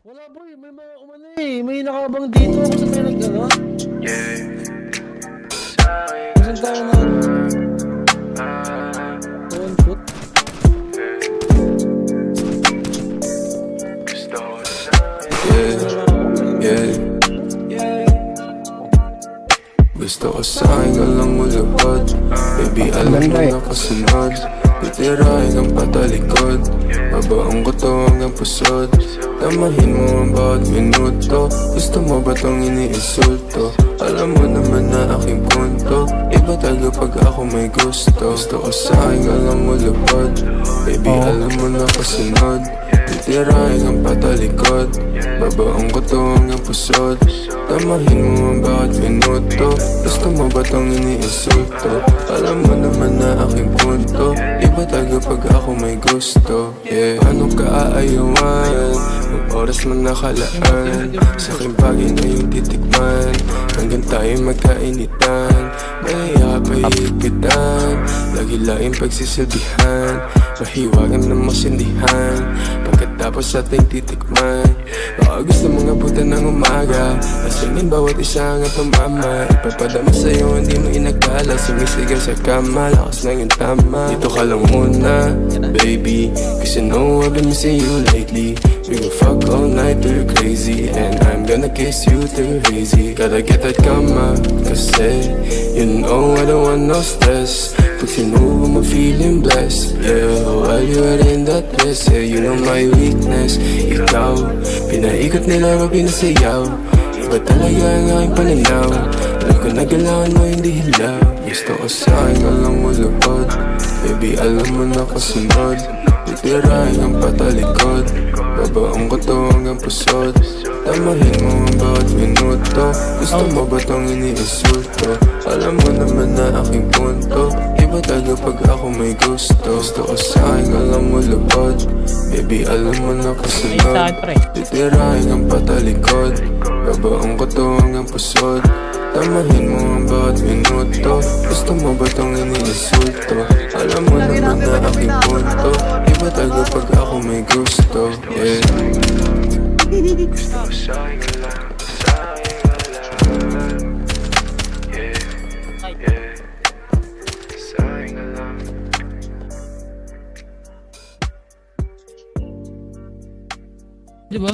Wala boy, may mga umano eh. May nakabang dito ako sa tayo nag-ano. Saan tayo one foot? Gusto ko sa'kin ka lang mulupad. Baby, alam mo na kasunod. Titirahin ang patalikod. Babaong ko to hanggang pusod. Tamahin mo ang bawat minuto. Gusto mo ba tong iniinsulto? Alam mo naman na aking punto. Iba talaga pag ako may gusto. Gusto ko sa'kin ka lang mulupad. Baby, alam mo na kasunod. Titirahin ang patalikod. Babaong ko to hanggang pusod. Tamahin mo ang bawat minuto. Gusto mo ba tong iniinsulto? Alam mo naman na aking punto. Iba talaga pag ako may gusto. Paano ka aayawan? Ang oras man nakalaan. Sa aking bagay na yung titikman. Hanggang tayo magkainitan. Malaya pa higpitan. Lagi laing pagsisilbihan. Mahiwagan na masindihan. Pagkatapos ating titikman. Baka gusto mong abutan ng umaga. Lasingin bawat isa nga tumama. Ipapadama sa'yo, hindi mo inakala. Sumisigaw sa kama, lakas na yung tama. Dito ka lang muna, baby, cause you know I've been missing you lately. We gon' fuck all night till you're crazy. And I'm gonna kiss you till you're hazy. Gotta get that kama, kasi you know I don't want no stress. Pag sinubo mo feeling blessed. Yeah, while you're in that place. Yeah, you know my weakness. Ikaw, pinaikot nila o pinasayaw. Iba talaga ang aking pananaw. Alam ko nagalawan mo hindi hilaw. Gusto ko sa'kin ka lang mulupad. Baby, alam mo na kasunod. Titirahin ang patalikod. Babaong ko to hanggang pusod. Tamahin mo ang bawat minuto. Gusto mo ba tong iniinsulto? Alam mo naman na aking punto. Iba talaga pag ako may gusto. Gusto ko sa'kin ka lang mulupad. Baby, alam mo na kasunod. Titirahin ang patalikod. Babaong ko to hanggang pusod. Tamahin mo ang bawat minuto. Gusto mo ba tong iniinsulto? Alam mo naman na aking punto. Iba talaga pag ako may gusto. Gusto ko sa'kin ka lang. Sa'kin ka lang. Sa'kin ka lang. Diba?